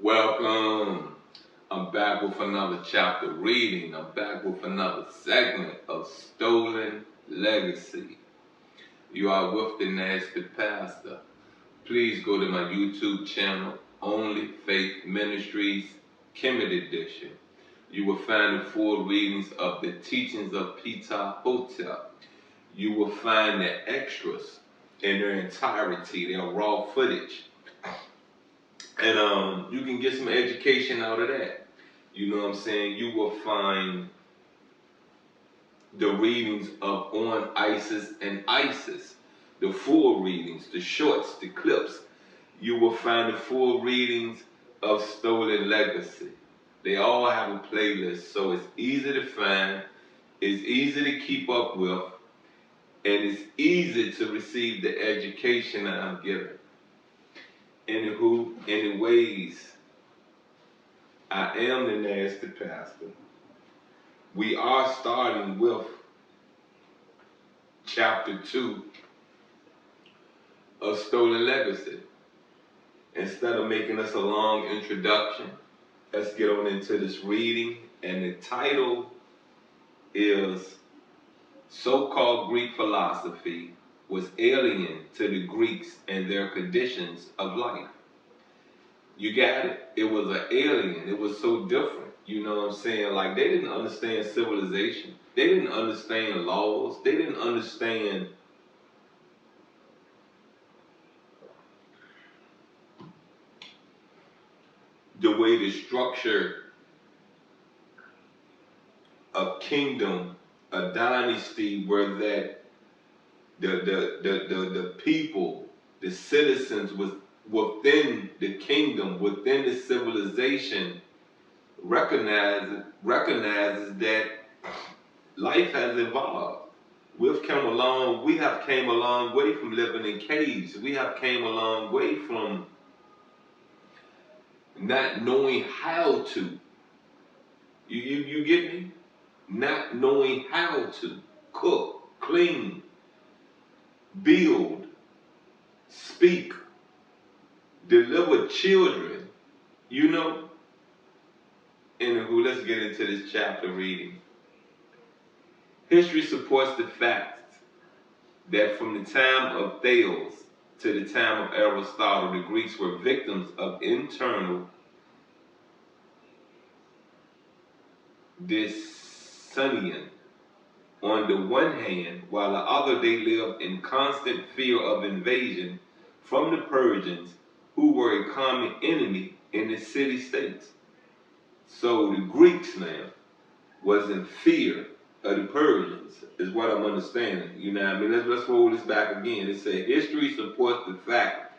Welcome. I'm back with another chapter reading. I'm back with another segment of Stolen Legacy. You are with the Nasty Pastor. Please go to my YouTube channel, Only Faith Ministries, Kemet Edition. You will find the full readings of the teachings of Peter Hotep. You will find the extras in their entirety, their raw footage. And you can get some education out of that. You know what I'm saying? You will find the readings of On ISIS and ISIS, the full readings, the shorts, the clips. You will find the full readings of Stolen Legacy. They all have a playlist, so it's easy to find, it's easy to keep up with, and it's easy to receive the education that I'm giving. Anyways, I am the Nasty Pastor. We are starting with chapter 2 of Stolen Legacy. Instead of making us a long introduction, let's get on into this reading. And the title is So-Called Greek Philosophy Was Alien to the Greeks and Their Conditions of Life. You got it? It was an alien. It was so different. You know what I'm saying? Like, they didn't understand civilization. They didn't understand laws. They didn't understand the way the structure of kingdom, a dynasty, where that the people, the citizens was within the kingdom, within the civilization, recognizes that life has evolved. We have came a long way from living in caves. We have came a long way from not knowing how to. You get me? Not knowing how to cook, clean, build, speak, deliver children, you know? Anywho, let's get into this chapter reading. History supports the fact that from the time of Thales to the time of Aristotle, the Greeks were victims of internal dissunion. On the one hand, while the other they lived in constant fear of invasion from the Persians, who were a common enemy in the city-states. So the Greeks now was in fear of the Persians, is what I'm understanding. You know what I mean? Let's roll this back again. It said, history supports the fact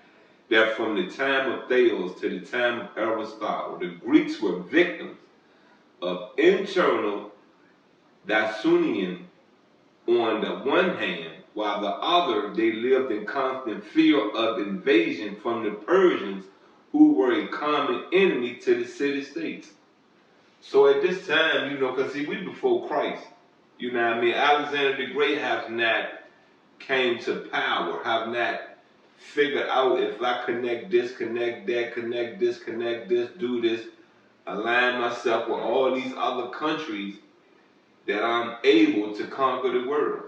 that from the time of Thales to the time of Aristotle, the Greeks were victims of internal dissunion on the one hand, while the other they lived in constant fear of invasion from the Persians, who were a common enemy to the city-states. So at this time, you know, because see, we before Christ, you know what I mean? Alexander the Great have not came to power, have not figured out, if I connect this, connect that, connect this, do this, align myself with all these other countries, that I'm able to conquer the world.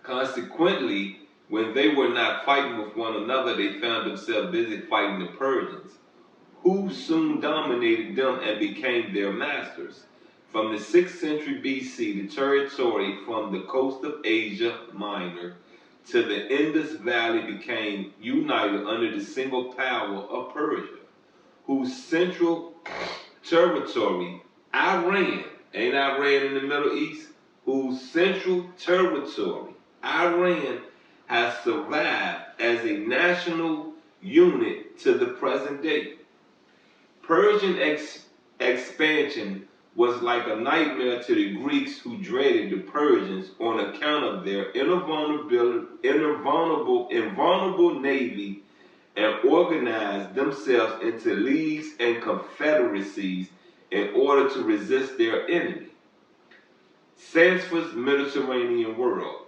Consequently, when they were not fighting with one another, they found themselves busy fighting the Persians, who soon dominated them and became their masters. From the 6th century BC, the territory from the coast of Asia Minor to the Indus Valley became united under the single power of Persia, whose central territory, Iran, ain't Iran in the Middle East, whose central territory, Iran, has survived as a national unit to the present day. Persian expansion was like a nightmare to the Greeks, who dreaded the Persians on account of their invulnerable navy, and organized themselves into leagues and confederacies in order to resist their enemy. Sanskrit's Mediterranean world.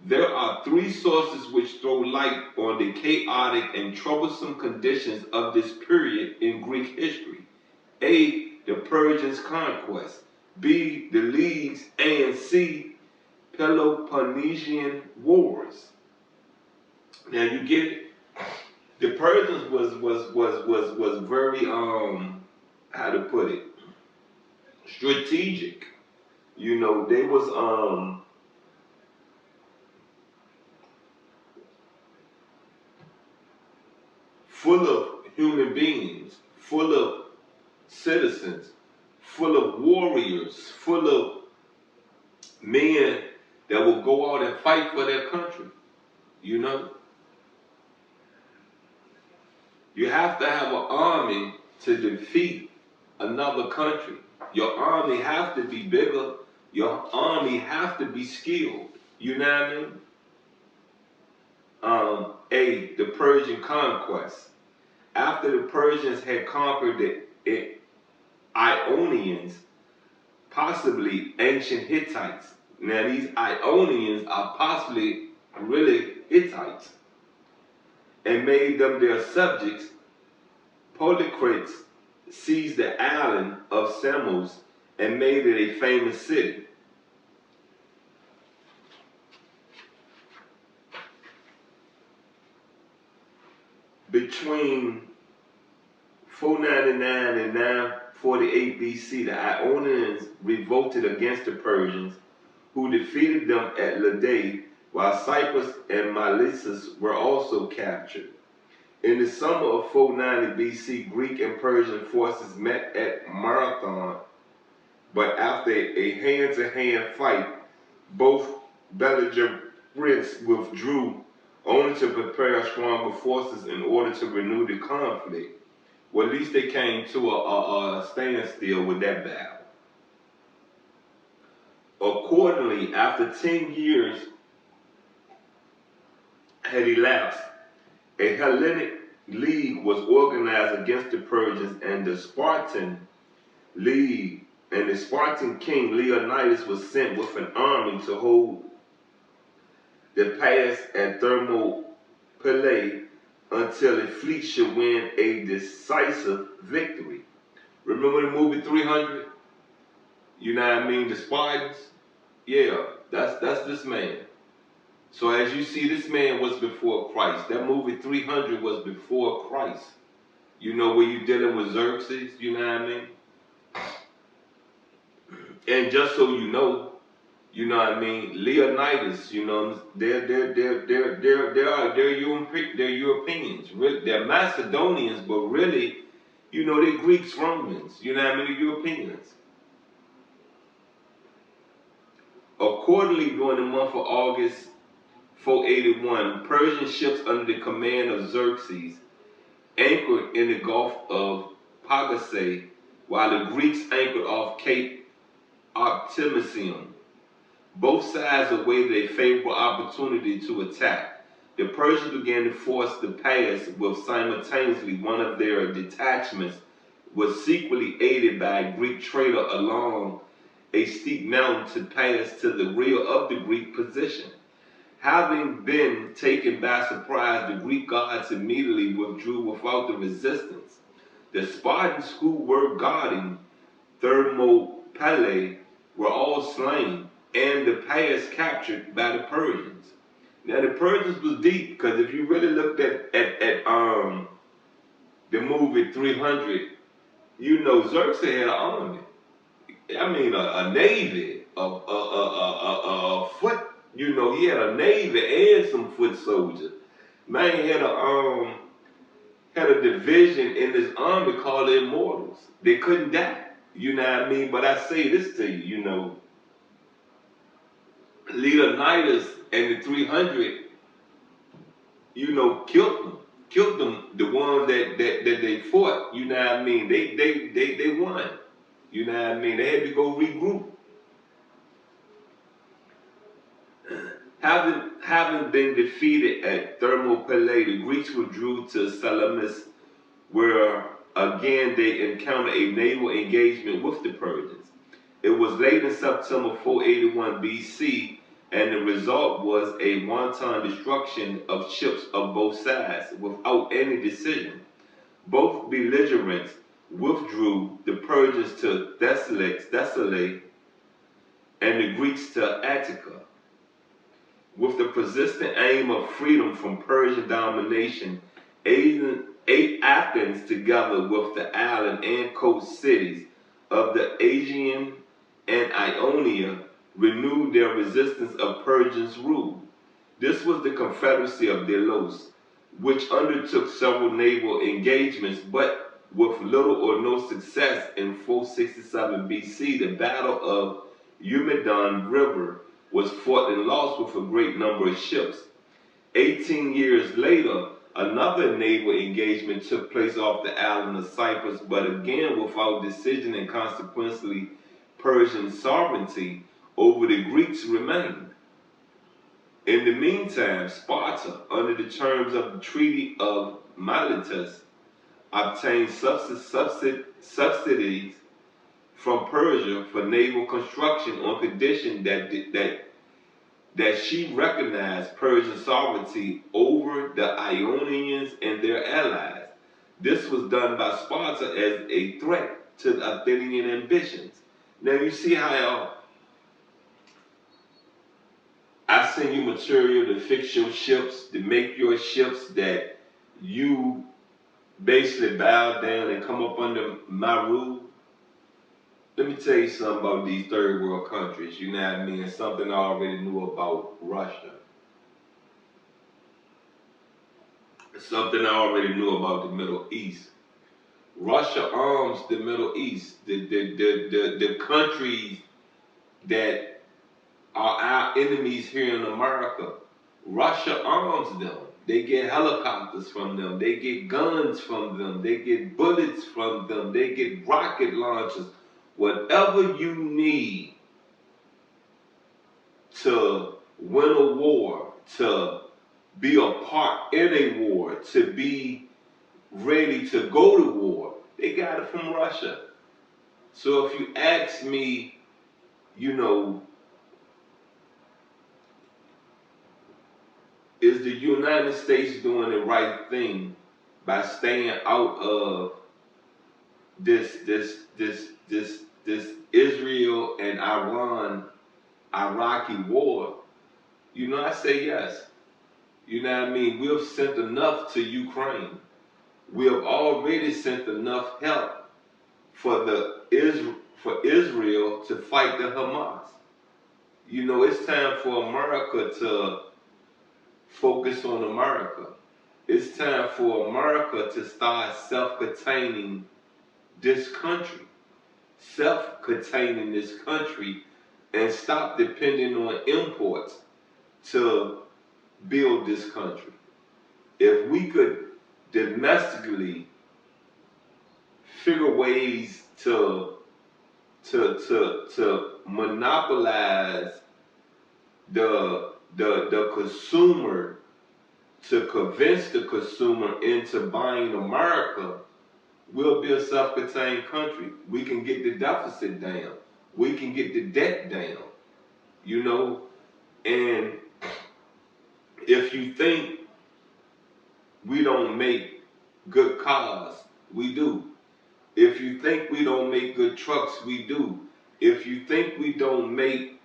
There are three sources which throw light on the chaotic and troublesome conditions of this period in Greek history. A. The Persians' conquest. B. The leagues. And C. Peloponnesian Wars. Now you get it. The Persians was very how to put it, strategic. You know, they was full of human beings, full of citizens, full of warriors, full of men that will go out and fight for their country. You know, you have to have an army to defeat another country. Your army have to be bigger. Your army have to be skilled. You know what I mean? A. The Persian conquest. After the Persians had conquered the Ionians, possibly ancient Hittites. Now these Ionians are possibly really Hittites, and made them their subjects. Polycrates seized the island of Samos and made it a famous city. Between 499 and 948 BC, the Ionians revolted against the Persians, who defeated them at Lydda, while Cyprus and Miletus were also captured. In the summer of 490 BC, Greek and Persian forces met at Marathon, but after a hand-to-hand fight, both belligerents withdrew, only to prepare stronger forces in order to renew the conflict. Well, at least they came to a standstill with that battle. Accordingly, after 10 years had elapsed, a Hellenic league was organized against the Persians, and the Spartan league, and the Spartan king Leonidas was sent with an army to hold the pass at Thermopylae until the fleet should win a decisive victory. Remember the movie 300? You know what I mean? The Spartans? Yeah, that's this man. So as you see, this man was before Christ. That movie 300 was before Christ. You know, where you're dealing with Xerxes, you know what I mean? And just so you know what I mean, Leonidas, you know, they're Europeans. Really, they're Macedonians, but really, you know, they're Greeks, Romans, you know what I mean, they're Europeans. Accordingly, during the month of August 481, Persian ships under the command of Xerxes anchored in the Gulf of Pagasae, while the Greeks anchored off Cape Artemisium. Both sides awaited a favorable opportunity to attack. The Persians began to force the pass, with simultaneously one of their detachments was secretly aided by a Greek trader along a steep mountain to pass to the rear of the Greek position. Having been taken by surprise, the Greek gods immediately withdrew without the resistance. The Spartans who were guarding Thermopylae were all slain, and the pass captured by the Persians. Now the Persians was deep, because if you really looked at the movie 300, you know Xerxes had an army. I mean a navy, a foot. You know, he had a navy and some foot soldiers. Man had a division in his army called the Immortals. They couldn't die. You know what I mean? But I say this to you, you know, Leonidas and the 300, you know, killed them, the ones that they fought. You know what I mean? They won. You know what I mean? They had to go regroup. Having been defeated at Thermopylae, the Greeks withdrew to Salamis, where again they encountered a naval engagement with the Persians. It was late in September 481 BC and the result was a wanton destruction of ships of both sides without any decision. Both belligerents withdrew, the Persians to Thessaly and the Greeks to Attica. With the persistent aim of freedom from Persian domination, Athens, together with the island and coast cities of the Aegean and Ionia, renewed their resistance of Persian rule. This was the Confederacy of Delos, which undertook several naval engagements, but with little or no success. In 467 BC, the Battle of Eurymedon River was fought and lost with a great number of ships. 18 years later, another naval engagement took place off the island of Cyprus, but again without decision, and consequently Persian sovereignty over the Greeks remained. In the meantime, Sparta, under the terms of the Treaty of Miletus, obtained subsidies from Persia for naval construction on condition that she recognized Persian sovereignty over the Ionians and their allies. This was done by Sparta as a threat to the Athenian ambitions. Now you see how I send you material to fix your ships, to make your ships that you basically bow down and come up under my rule. Let me tell you something about these third world countries, you know what I mean? Something I already knew about Russia. Something I already knew about the Middle East. Russia arms the Middle East, the countries that are our enemies here in America. Russia arms them. They get helicopters from them. They get guns from them. They get bullets from them. They get rocket launchers. Whatever you need to win a war, to be a part in a war, to be ready to go to war, they got it from Russia. So if you ask me, you know, is the United States doing the right thing by staying out of this Israel and Iraqi war? You know, I say yes. You know what I mean? We have sent enough to Ukraine. We have already sent enough help for Israel to fight the Hamas. You know, it's time for America to focus on America. It's time for America to start self-containing this country. Self-containing this country and stop depending on imports to build this country. If we could domestically figure ways to monopolize the consumer, to convince the consumer into buying America, we'll be a self-contained country. We can get the deficit down. We can get the debt down. You know, and if you think we don't make good cars, we do. If you think we don't make good trucks, we do. If you think we don't make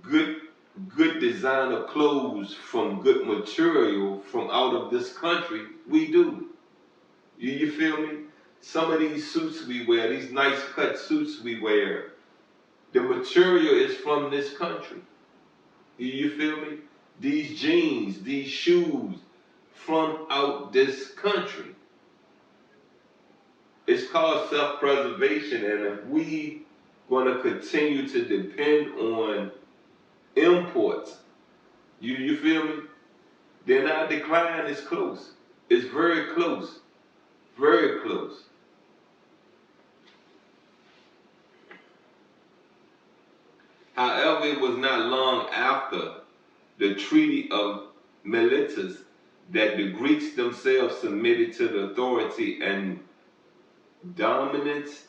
good designer clothes from good material from out of this country, we do. You feel me? Some of these suits we wear, these nice cut suits we wear, the material is from this country. You feel me? These jeans, these shoes, from out this country. It's called self-preservation, and if we gonna continue to depend on imports, you feel me? Then our decline is close. It's very close. Very close. However, it was not long after the Treaty of Miletus that the Greeks themselves submitted to the authority and dominance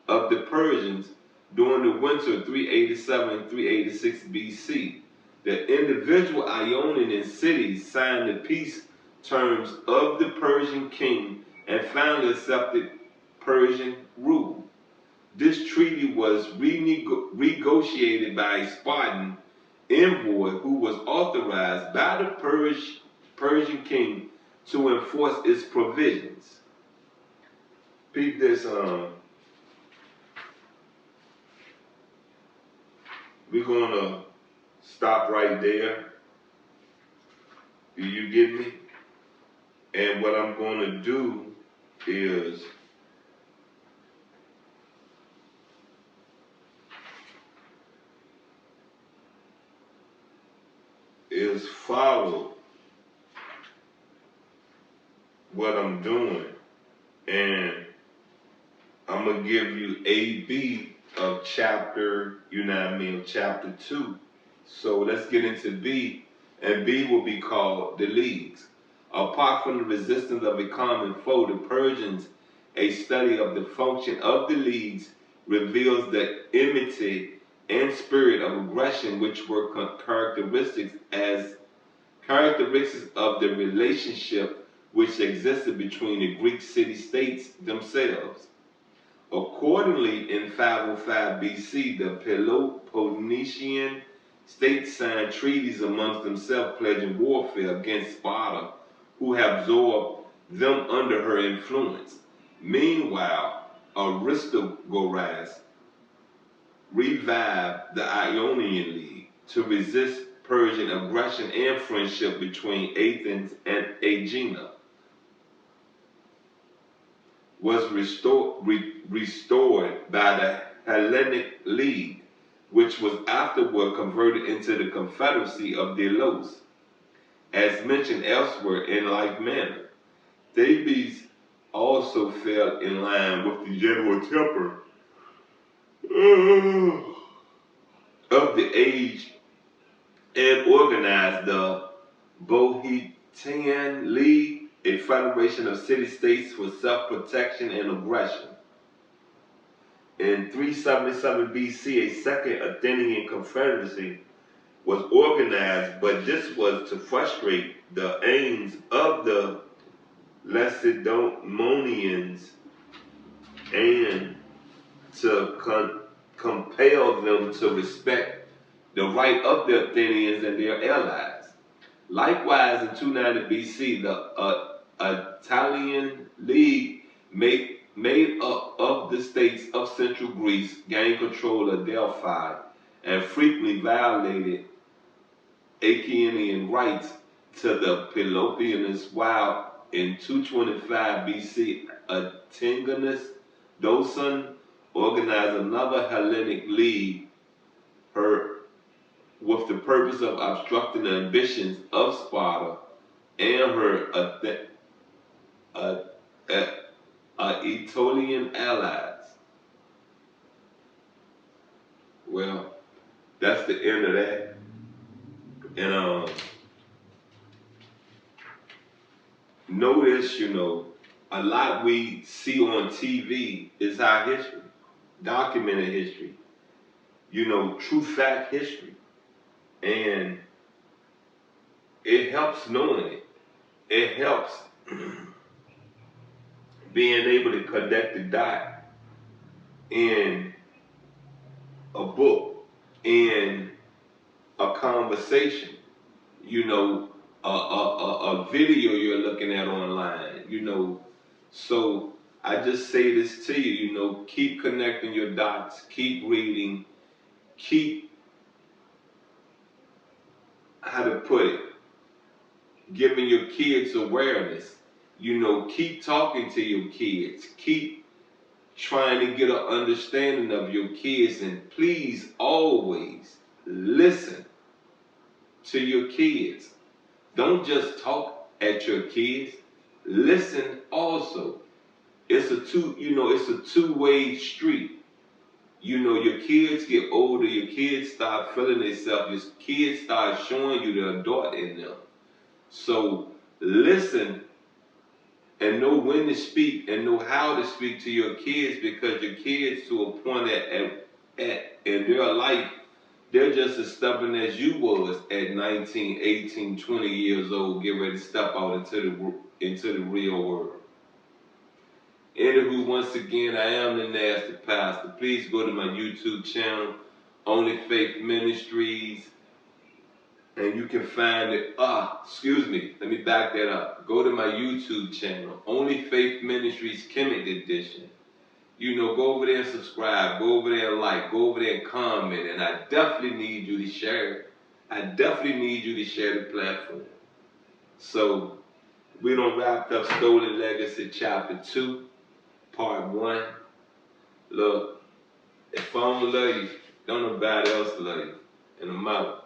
of the Persians during the winter of 387-386 BC. The individual Ionian cities signed the peace terms of the Persian king and finally accepted Persian rule. This treaty was renegotiated by a Spartan envoy who was authorized by the Persian king to enforce its provisions. Peep this, we're gonna stop right there. Do you get me? And what I'm gonna do is follow what I'm doing, and I'm gonna give you A-B of chapter, chapter 2. So let's get into B, and B will be called the leagues. Apart from the resistance of a common foe, the Persians, a study of the function of the leagues, reveals the enmity and spirit of aggression which were characteristics of the relationship which existed between the Greek city-states themselves. Accordingly, in 505 BC, the Peloponnesian states signed treaties amongst themselves pledging warfare against Sparta, who had absorbed them under her influence. Meanwhile, Aristogoras revived the Ionian League to resist Persian aggression and friendship between Athens and Aegina. Was restored by the Hellenic League, which was afterward converted into the Confederacy of Delos. As mentioned elsewhere, in like manner, Thebes also fell in line with the general temper of the age and organized the Boeotian League, a federation of city-states for self-protection and aggression. In 377 BC, a second Athenian confederacy was organized, but this was to frustrate the aims of the Lacedaemonians and to compel them to respect the right of the Athenians and their allies. Likewise, in 290 BC, the Italian League made up of the states of central Greece gained control of Delphi and frequently violated Achaean rights to the Peloponnesians, while in 225 BC, Antigonus Doson organized another Hellenic League with the purpose of obstructing the ambitions of Sparta and her Aetolian allies. Well, that's the end of that. And notice, a lot we see on TV is our history, documented history, true fact history. And it helps knowing it. It helps being able to connect the dot in a book, in a conversation, a video you're looking at online, So I just say this to you, keep connecting your dots, keep reading, keep, how to put it, giving your kids awareness, keep talking to your kids, keep trying to get an understanding of your kids, and please always listen to your kids. Don't just talk at your kids, listen also. It's a two-way street. Your kids get older, your kids start feeling themselves, your kids start showing you the adult in them. So listen and know when to speak and know how to speak to your kids, because your kids, to a point in their life, they're just as stubborn as you was at 19, 18, 20 years old, get ready to step out into the real world. Anywho, once again, I am the Nasty Pastor. Please go to my YouTube channel, Only Faith Ministries, and you can find it. Let me back that up. Go to my YouTube channel, Only Faith Ministries Kemet Edition. Go over there and subscribe. Go over there and like. Go over there and comment. And I definitely need you to share it. I definitely need you to share the platform. So, we done wrapped up Stolen Legacy Chapter 2, Part 1. Look, if I don't love you, don't nobody else love you. And I'm out.